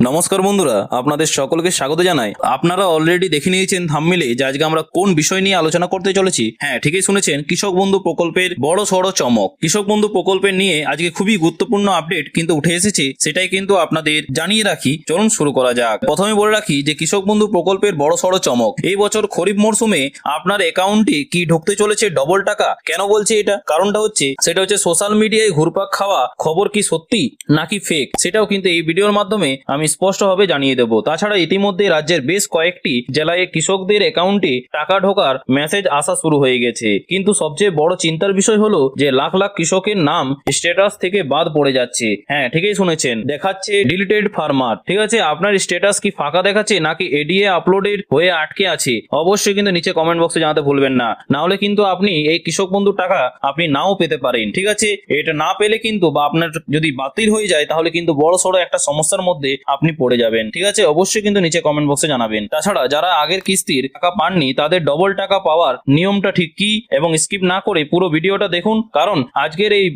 নমস্কার বন্ধুরা, আপনাদের সকলকে স্বাগত জানাই। আপনারা অলরেডি দেখে নিয়েছেন থাম্বনেইলে যে আজকে আমরা কোন বিষয় নিয়ে আলোচনা করতে চলেছি। হ্যাঁ, ঠিকই শুনেছেন, কৃষক বন্ধু প্রকল্পের বড় সড় চমক। কৃষক বন্ধু প্রকল্পের নিয়ে আজকে খুবই গুরুত্বপূর্ণ আপডেট কিন্তু উঠে এসেছে, সেটাই কিন্তু আপনাদের জানিয়ে রাখি। চলুন শুরু করা যাক। প্রথমে বলে রাখি যে কৃষক বন্ধু প্রকল্পের বড় সড় চমক। এই বছর খরিফ মরশুমে আপনার অ্যাকাউন্টে কি ঢুকতে চলেছে ডবল টাকা। কেন বলছে এটা? কারণটা হচ্ছে সেটা হচ্ছে সোশ্যাল মিডিয়ায় ঘুরপাক খাওয়া খবর কি সত্যি নাকি ফেক, সেটাও কিন্তু এই ভিডিওর মাধ্যমে আমি স্পষ্টভাবে জানিয়ে দেব। তাছাড়া ইতিমধ্যে রাজ্যের বেশ কয়েকটি জেলায় কৃষকদের অ্যাকাউন্টে টাকা ঢোকার মেসেজ আসা শুরু হয়ে গেছে, কিন্তু সবচেয়ে বড় চিন্তার বিষয় হলো যে লাখ লাখ কৃষকের নাম স্ট্যাটাস থেকে বাদ পড়ে যাচ্ছে। হ্যাঁ, ঠিকই শুনেছেন, দেখাচ্ছে ডিলিটেড ফার্মার। ঠিক আছে, আপনার স্ট্যাটাস কি ফাঁকা দেখাচ্ছে নাকি এডিএ আপলোডেড হয়ে আটকে আছে? অবশ্যই কিন্তু নিচে কমেন্ট বক্সে জানাতে ভুলবেন না, না হলে কিন্তু আপনি এই কৃষক বন্ধুর টাকা আপনি নাও পেতে পারেন। ঠিক আছে, এটা না পেলে কিন্তু বা আপনার যদি বাতিল হয়ে যায় তাহলে কিন্তু বড় সড়ো একটা সমস্যার মধ্যে আপনি পড়ে যাবেন। ঠিক আছে, অবশ্যই কিন্তু নিচে কমেন্ট বক্সে জানাবেন। তাছাড়া যারা আগের কিস্তির টাকা পাননি তাদের ডবল টাকা পাওয়ার নিয়মটা ঠিক কি, এবং স্কিপ না করে পুরো ভিডিওটা দেখুন, কারণ আজকের এই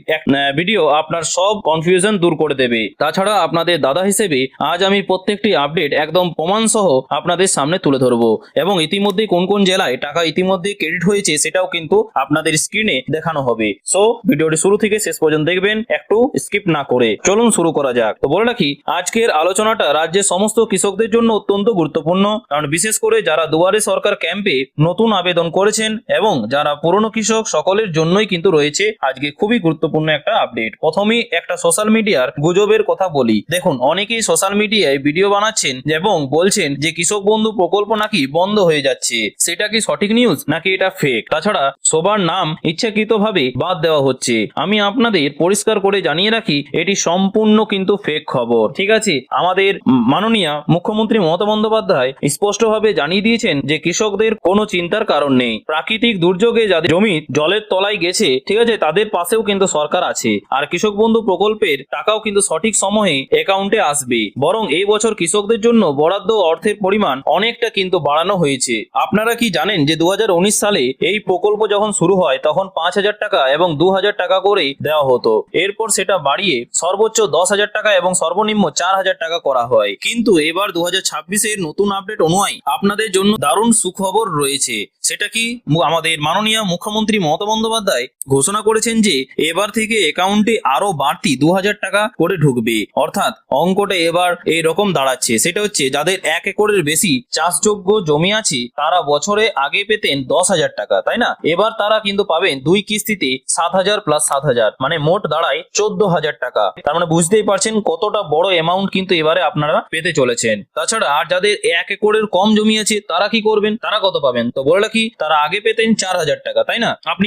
ভিডিও আপনার সব কনফিউশন দূর করে দেবে। তাছাড়া আপনাদের দাদা হিসেবে আজ আমি প্রত্যেকটি আপডেট একদম প্রমাণ সহ আপনাদের সামনে তুলে ধরবো, এবং ইতিমধ্যে কোন কোন জেলায় টাকা ইতিমধ্যে ক্রেডিট হয়েছে সেটাও কিন্তু আপনাদের স্ক্রিনে দেখানো হবে। সো ভিডিওটি শুরু থেকে শেষ পর্যন্ত দেখবেন, একটু স্কিপ না করে। চলুন শুরু করা যাক। তো বলে রাখি, আজকের আলোচনাটা রাজ্যের সমস্ত কৃষকদের জন্য অত্যন্ত গুরুত্বপূর্ণ, কারণ বিশেষ করে যারা দুয়ারে সরকার ক্যাম্পে নতুন আবেদন করেছেন এবং যারা পুরনো কৃষক, সকলের জন্যই কিন্তু রয়েছে আজকে খুবই গুরুত্বপূর্ণ একটা আপডেট। প্রথমেই একটা সোশ্যাল মিডিয়ার গুজবের কথা বলি। দেখুন, অনেকেই সোশ্যাল মিডিয়ায় ভিডিও বানাচ্ছেন এবং বলছেন যে কৃষক বন্ধু প্রকল্প নাকি বন্ধ হয়ে যাচ্ছে। সেটা কি সঠিক নিউজ নাকি এটা ফেক? তাছাড়া সবার নাম ইচ্ছাকৃতভাবে বাদ দেওয়া হচ্ছে। আমি আপনাদের পরিষ্কার করে জানিয়ে রাখি, এটি সম্পূর্ণ কিন্তু ফেক খবর। ঠিক আছে, আমাদের মাননীয় মুখ্যমন্ত্রী মমতা বন্দ্যোপাধ্যায় স্পষ্টভাবে জানিয়ে দিয়েছেন যে কৃষকদের কোনো চিন্তার কারণ নেই। প্রাকৃতিক দুর্যোগে যাদের জমি জলের তলায় গেছে, ঠিক আছে, তাদের পাশেও কিন্তু সরকার আছে। আর কৃষক বন্ধু প্রকল্পের টাকাও কিন্তু সঠিক সময়ে অ্যাকাউন্টে আসবে। বরং এই বছর কৃষকদের জন্য বরাদ্দ অর্থের পরিমাণ অনেকটা কিন্তু বাড়ানো হয়েছে। আপনারা কি জানেন যে 2019 সালে এই প্রকল্প যখন শুরু হয় তখন 5,000 টাকা এবং 2,000 টাকা করে দেওয়া হতো। এরপর সেটা বাড়িয়ে সর্বোচ্চ 10,000 টাকা এবং সর্বনিম্ন 4,000 টাকা করা হয়। কিন্তু এবার 2026-এর নতুন আপডেট অনুযায়ী আপনাদের জন্য দারুণ সুখবর রয়েছে। সেটা কি? আমাদের মাননীয় মুখ্যমন্ত্রী মমতা বন্দ্যোপাধ্যায় ঘোষণা করেছেন যে এবার থেকে অ্যাকাউন্টে আরো বাড়তি 2,000 টাকা করে ঢুকবে। অর্থাৎ অঙ্কটা এবার এই রকম দাঁড়াচ্ছে, সেটা হচ্ছে যাদের 1 একরের বেশি চাষযোগ্য জমি আছে তারা বছরে আগে পেতেন 10,000 টাকা, তাই না? এবার তারা কিন্তু পাবেন 2 কিস্তিতে 7,000 প্লাস 7,000, মানে মোট দাঁড়ায় 14,000 টাকা। তার মানে বুঝতেই পারছেন কতটা বড় অ্যামাউন্ট কিন্তু এবারে আপনারা পেতে চলেছেন। তাছাড়া আর যাদের 1 একরের কম জমি আছে তারা কি করবেন, তারা কত পাবেন? তো বলে রাখি, তারা আগে পেতেন 4,000 টাকা, তাই না? আপনি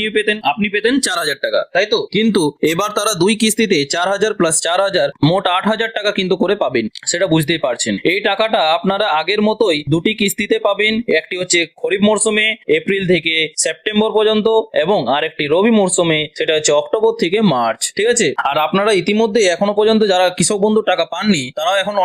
পেতেন 4,000 টাকা, তাই তো? কিন্তু এবার তারা 2 কিস্তিতে 4,000 প্লাস 4,000 মোট 8,000 টাকা কিন্তু করে পাবেন। সেটা বুঝতেই পারছেন। এই টাকাটা আপনারা আগের মতোই 2টি কিস্তিতে পাবেন। একটি হচ্ছে খরিফ মরশুমে এপ্রিল থেকে সেপ্টেম্বর পর্যন্ত, এবং আরেকটি রবি মরশুমে, সেটা হচ্ছে অক্টোবর থেকে মার্চ। ঠিক আছে, আর আপনারা ইতিমধ্যে এখনো পর্যন্ত যারা কৃষক বন্ধু টাকা পাননি তারাও এখন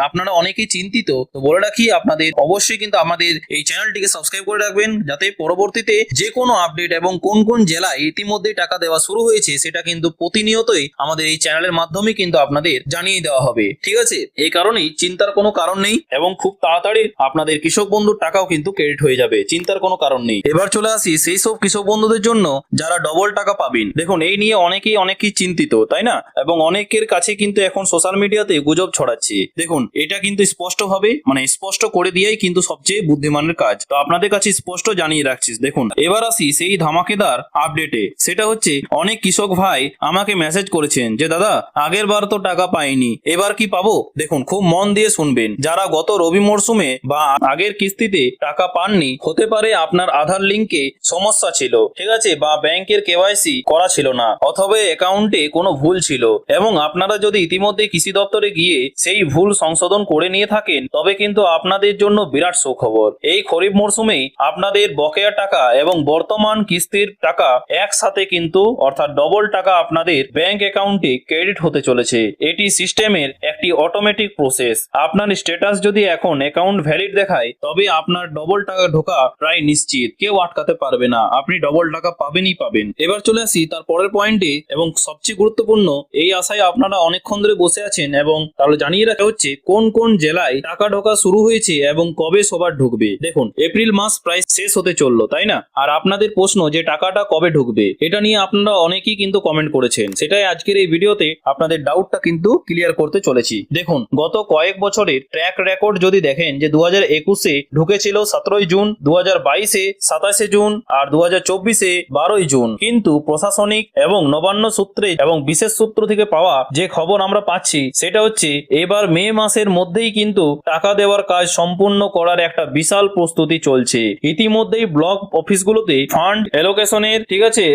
আপনারা অনেকেই চিন্তিত। তো বলে রাখি, আপনাদের অবশ্যই কিন্তু আমাদের এই চ্যানেলটিকে সাবস্ক্রাইব করে রাখবেন, যাতে পরবর্তীতে যে কোনো আপডেট এবং কোন কোন জেলায় ইতিমধ্যে টাকা দেওয়া শুরু হয়েছে সেটা কিন্তু প্রতিনিয়তই আমাদের এই চ্যানেলের মাধ্যমে কিন্তু আপনাদের জানিয়ে দেওয়া হবে। ঠিক আছে, এই কারণেই চিন্তার কোনো কারণ নেই, এবং খুব তাড়াতাড়ি আপনাদের কৃষক বন্ধুর টাকাও কিন্তু ক্রেডিট হয়ে যাবে। চিন্তার কোনো কারণ নেই। এবার চলে আসি সেই সব কৃষক বন্ধুদের জন্য যারা ডবল টাকা পাবেন। দেখুন, এই নিয়ে অনেকেই চিন্তিত, তাই না? এবং অনেকের কাছে কিন্তু এখন সোশ্যাল মিডিয়াতে গুজব ছড়াচ্ছে। দেখুন, এটা কিন্তু স্পষ্টভাবে স্পষ্ট করে দিয়েই কিন্তু সবচেয়ে বুদ্ধিমানের কাজ। তো আপনাদের কাছে স্পষ্ট জানিয়ে রাখছি। দেখুন, এবার আসি সেই ধামাকেদার আপডেটে। সেটা হচ্ছে অনেক কৃষক ভাই আমাকে মেসেজ করেছেন যে দাদা, আগের বার তো টাকা পাইনি, এবার কি পাবো? দেখুন, খুব মন দিয়ে শুনবেন। যারা গত রবি মরশুমে বা আগের কিস্তিতে টাকা পাননি, হতে পারে আপনার আধার লিঙ্কে সমস্যা ছিল, ঠিক আছে, বা ব্যাংকের কেওয়াইসি করা ছিল না, অথবা অ্যাকাউন্টে কোনো ভুল ছিল, এবং আপনারা যদি ইতিমধ্যে কৃষি দপ্তরে গিয়ে সেই ভুল সংশোধন করে নিয়ে থাকেন তবে কিন্তু আপনাদের জন্য বিরাট সুখবর। এই খরিফ মরশুমে আপনাদের বকেয়া টাকা এবং বর্তমান কিস্তির টাকা একসাথে কিন্তু অর্থাৎ ডবল টাকা আপনাদের ব্যাংক অ্যাকাউন্টে ক্রেডিট হতে চলেছে। এটি সিস্টেমের একটি অটোমেটিক প্রসেস। আপনার স্ট্যাটাস যদি এখন অ্যাকাউন্ট ভ্যালিড দেখায় তবে আপনার ডবল টাকা ঢোকা প্রায় নিশ্চিত, কেউ আটকাতে পারবে না, আপনি ডবল টাকা পাবেনই পাবেন। এবার চলে আসি তার পরের পয়েন্টে, এবং সবচেয়ে গুরুত্বপূর্ণ, এই আশায় আপনারা অনেকক্ষণ ধরে বসে আছেন এবং তাহলে জানিয়ে রাখা হচ্ছে কোন কোন জেলায় টাকা ঢোকা শুরু হয়েছে এবং কবে সবার ঢুকবে। দেখুন, এপ্রিল মাস প্রায় শেষ হতে চললো, তাই না? আর আপনাদের প্রশ্ন যে টাকাটা কবে ঢুকবে, এটা নিয়ে আপনারা অনেকেই কিন্তু কমেন্ট করেছেন। সেটাই আজকের এই ভিডিওতে আপনাদের ডাউটটা কিন্তু ক্লিয়ার করতে চলেছি। দেখুন, গত কয়েক বছরের ট্র্যাক রেকর্ড যদি দেখেন যে 2021-এ ঢুকেছিল 17ই জুন, 2022-এ 27শে জুন আর 2024-এ 12ই জুন। কিন্তু প্রশাসনিক এবং নবান্ন সূত্রে এবং বিশেষ সূত্র থেকে পাওয়া যে খবর আমরা পাচ্ছি সেটা হচ্ছে এবার মে মাসের মধ্যেই কিন্তু টাকা দেওয়ার কাজ সম্পূর্ণ করার একটা বিশাল প্রস্তুতি চলছে। ইতিমধ্যেই ব্লক অফিসগুলোতে ফান্ড এলোকেশনের ঠিক আছে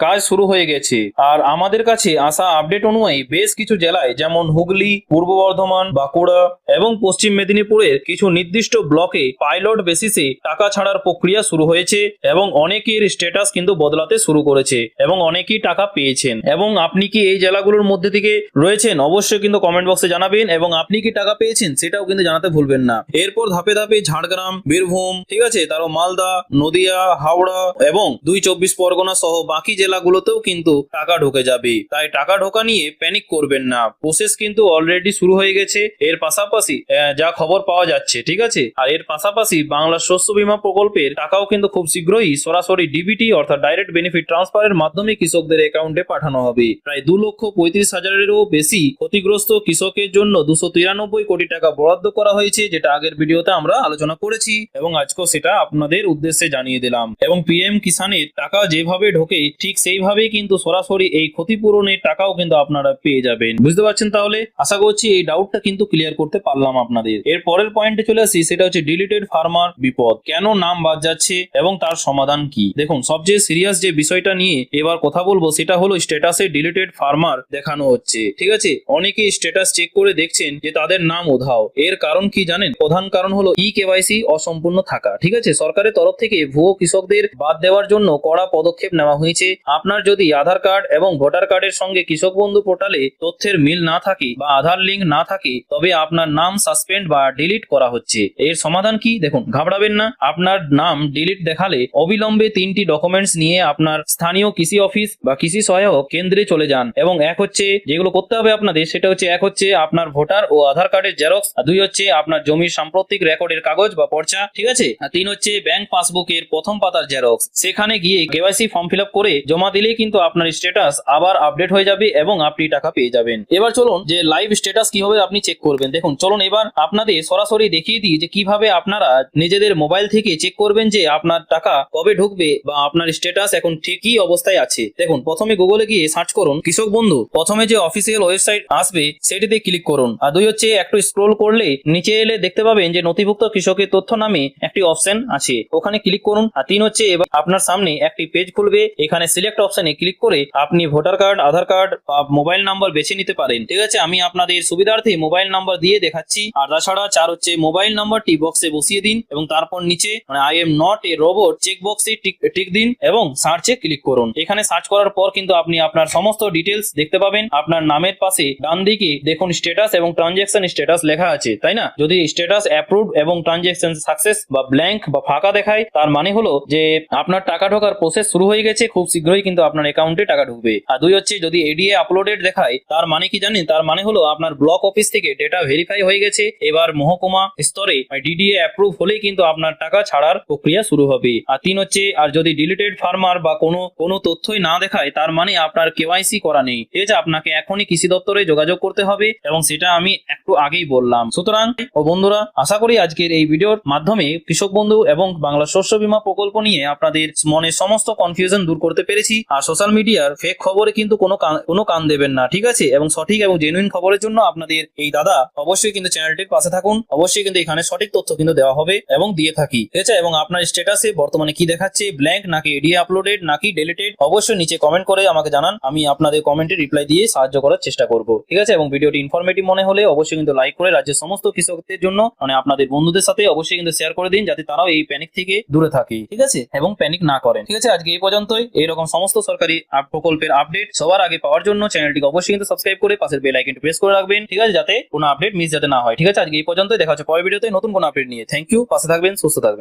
কাজ শুরু হয়ে গেছে। আর আমাদের কাছে আসা আপডেট অনুযায়ী বেশ কিছু জেলায় যেমন হুগলি, পূর্ব বর্ধমান, বাঁকুড়া এবং পশ্চিম মেদিনীপুরের কিছু নির্দিষ্ট ব্লকে পাইলট বেসিসে টাকা ছাড়ার প্রক্রিয়া শুরু হয়েছে এবং অনেকের স্ট্যাটাস কিন্তু বদলাতে শুরু করেছে এবং অনেকেই টাকা পেয়েছেন। এবং আপনি কি এই জেলাগুলোর মধ্যে থেকে রয়েছেন অবশ্যই কিন্তু কমেন্ট বক্সে জানাবেন এবং আপনি কি টাকা পেয়েছেন সেটাও কিন্তু জানাতে ভুলবেন না। এরপর ধাপে ধাপে ঝাড়গ্রাম, বীরভূম, ঠিক আছে, তারপর মালদা, নদিয়া, হাওড়া এবং 2 চব্বিশ পরগনা সহ বাকি জেলাগুলোতেও কিন্তু টাকা ঢুকে যাবে। তাই টাকা ঢোকা নিয়ে প্যানিক করবেন না, প্রসেস কিন্তু অলরেডি শুরু হয়ে গেছে। এর পাশাপাশি যা খবর পাওয়া যাচ্ছে, ঠিক আছে, আর এর পাশাপাশি বাংলা শস্য বীমা প্রকল্পের টাকাও কিন্তু খুব শীঘ্রই সরাসরি ডিবিটি অর্থাৎ ডাইরেক্ট বেনিফিট ট্রান্সফারের মাধ্যমে কৃষকদের অ্যাকাউন্টে পাঠানো হবে। প্রায় 2,35,000-এরও বেশি ক্ষতিগ্রস্ত কৃষকের জন্য 293 কোটি টাকা বরাদ্দ করা হয়েছে, যেটা আগের ভিডিওতে আমরা আলোচনা করেছি এবং আজকেও সেটা আপনাদের উদ্দেশ্যে জানিয়ে দিলাম। এবং পিএম কিষানের টাকা যেভাবে ঢোকে ঠিক সেইভাবেই কিন্তু সরাসরি এই ক্ষতিপূরণের টাকাও কিন্তু আপনারা পেয়ে যাবেন। বুঝতে পারছেন? তাহলে আশা করছি এই ডাউটটা কিন্তু ক্লিয়ার করতে পারলাম আপনাদের। এর পরের পয়েন্টে চলে আসি, সেটা হচ্ছে ডিলিটেড ফার্মার বিপদ, কেন নাম বাদ যাচ্ছে এবং তার সমাধান কি। দেখুন, সবচেয়ে সিরিয়াস যে বিষয়টা নিয়ে এবার কথা বলবো সেটা হলো স্ট্যাটাসে ডিলিটেড ফার্মার দেখানো হচ্ছে। ঠিক আছে, অনেকে স্ট্যাটাস চেক করে দেখছেন যে তাদের নাম উধাও। এর কারণ কি জানেন? প্রধান কারণ হলো কেওয়াইসি অসম্পূর্ণ থাকা। ঠিক আছে, সরকারের তরফ থেকে ভুয়ো কৃষকদের বাদ দেওয়ার জন্য কড়া পদক্ষেপ নেওয়া হয়েছে। আপনার যদি আধার কার্ড এবং ভোটার কার্ডের সঙ্গে কৃষক বন্ধু পোর্টালে তথ্যের মিল না থাকে বা আধার লিঙ্ক না থাকে তবে আপনার নাম সাসপেন্ড বা ডিলিট করা হচ্ছে। এর সমাধান কি? দেখুন, ঘাবড়াবেন না। আপনার নাম ডিলিট দেখালে অবিলম্বে 3টি ডকুমেন্টস নিয়ে আপনার স্থানীয় কৃষি অফিস বা কৃষি সহায়ক কেন্দ্রে চলে যান এবং এক হচ্ছে যেগুলো করতে হবে আপনাদের, সেটা হচ্ছে এক হচ্ছে আপনার ভোটার ও আধার কার্ডের জেরক্স, আর 2 হচ্ছে আপনার জমির সাম্প্রতিক রেকর্ডের কাগজ বা পর্চা, ঠিক আছে, আর 3 হচ্ছে ব্যাংক পাসবুকের প্রথম পাতার জেরক্স। সেখানে গিয়ে কেওয়াইসি ফর্ম ফিল আপ করে জমা দিলেই কিন্তু আপনার স্ট্যাটাস আবার আপডেট হয়ে যাবে এবং আপনি টাকা পেয়ে যাবেন। এবার চলুন যে লাইভ স্ট্যাটাস কিভাবে আপনি চেক করবেন। দেখুন, চলুন এবার আপনাদের সরাসরি দেখিয়ে দিই যে কিভাবে আপনারা নিজেদের মোবাইল থেকে চেক করবেন যে আপনার টাকা কবে ঢুকবে বা আপনার স্ট্যাটাস এখন ঠিকই অবস্থায় আছে। দেখুন, প্রথমে গুগলে গিয়ে সার্চ করুন কৃষক বন্ধু। প্রথমে যে অফিসিয়াল ওয়েবসাইট আসবে সেটিতে ক্লিক করুন। আর 2 হচ্ছে একটু স্ক্রল করলে নিচে এলে দেখতে পাবেন যে নথিভুক্ত কৃষকের তথ্য নামে একটি অপশন আছে, ওখানে ক্লিক করুন। আর 3 হচ্ছে এবার আপনার সামনে একটি পেজ খুলবে, এখানে সিলেক্ট অপশনে ক্লিক করে আপনি ভোটার কার্ড, আধার কার্ড বা মোবাইল নাম্বার বেছে নিতে পারেন। ঠিক আছে, আমি আপনাদের সুবিধার্থে মোবাইল নাম্বার দিয়ে দেখাচ্ছি। আর তাছাড়া 4 হচ্ছে মোবাইল নাম্বারটি বক্সে বসিয়ে দিন এবং তারপর নিচে I am not a robot check বক্সে টিক দিন এবং সার্চে ক্লিক করুন। এখানে সার্চ করার পর কিন্তু আপনি আপনার সমস্ত ডিটেলস দেখতে পাবেন। আপনার নামের পাশে ডান দিকে দেখুন স্ট্যাটাস এবং ট্রানজ্যাকশন স্ট্যাটাস লেখা আছে, তাই না? যদি স্ট্যাটাস অ্যাপ্রুভড এবং ট্রানজ্যাকশন সাকসেস বা ব্ল্যাঙ্ক বা ফাঁকা দেখায় তার মানে হলো যে আপনার টাকা ঢোকার প্রসেস শুরু হয়ে গেছে, খুব শীঘ্রই কিন্তু আপনার অ্যাকাউন্টে টাকা ঢুকবে। আর 2 হচ্ছে যদি এডিএ আপলোডেড দেখায় তার মানে কি জানেন? তার মানে হলো আপনার ব্লক অফিস থেকে ডেটা ভেরিফাই হয়ে গেছে, এবার মহকুমা স্তরে ডিডিএ অ্যাপ্রুভ হলেই কিন্তু আপনার টাকা ছাড়ার প্রক্রিয়া শুরু হবে। আর 3 হচ্ছে আর যদি ডিলিটেড ফার্মার বা কোনো তথ্যই না দেখায় তার মানে আপনার কেওয়াইসি করা নেই। ঠিক আছে, আপনাকে এখনই কৃষি দপ্তরে যোগাযোগ করতে হবে এবং সেটা আমি একটু আগেই বললাম। সুতরাং ও বন্ধুরা, আশা করি আজকের এই ভিডিওর মাধ্যমে কৃষক বন্ধু এবং বাংলা শস্য বীমা প্রকল্প নিয়ে আপনাদের মনের সমস্ত কনফিউশন দূর করতে পেরেছি। আর সোশ্যাল মিডিয়ার ফেক খবরে কিন্তু কোনো কান দেবেন না, ঠিক আছে? এবং সঠিক এবং জেনুইন খবরের জন্য আপনাদের এই দাদা অবশ্যই কিন্তু চ্যানেলটির পাশে থাকুন। অবশ্যই কিন্তু এখানে সঠিক তথ্য কিন্তু দেওয়া হবে এবং দিয়ে থাকি, ঠিক আছে? এবং আপনার স্ট্যাটাসে বর্তমানে কি দেখাচ্ছে, ব্ল্যাঙ্ক নাকি এডিএ আপলোডেড নাকি ডিলিটেড, অবশ্যই নিচে কমেন্ট করে আমাকে জানান। আমি আপনাদের কমেন্টে রিপ্লাই দিয়ে সাহায্য করার চেষ্টা করব, ঠিক আছে? এবং ভিডিওটি ইনফরমেটিভ মনে হলে অবশ্যই কিন্তু লাইক করে রাজ্যের সমস্ত কৃষকদের জন্য আপনাদের বন্ধুদের সাথে অবশ্যই কিন্তু শেয়ার করে দিন, যাতে তারাও এই প্যানিক থেকে দূরে থাকে, ঠিক আছে, এবং প্যানিক না করেন। ঠিক আছে, আজকে এই পর্যন্তই। এইরকম সমস্ত সরকারি প্রকল্পের আপডেট সবার আগে পাওয়ার জন্য চ্যানেলটিকে অবশ্যই কিন্তু সাবস্ক্রাইব করে পাশের বেল আইকনটি প্রেস করে রাখবেন, ঠিক আছে, যাতে কোনো আপডেট মিস যাতে না হয়। ঠিক আছে, আজকে এই পর্যন্তই। দেখা হচ্ছে পরের ভিডিওতে নতুন কোনো আপডেট নিয়ে। থ্যাংক ইউ, পাশে থাকবেন, সুস্থ থাকবেন।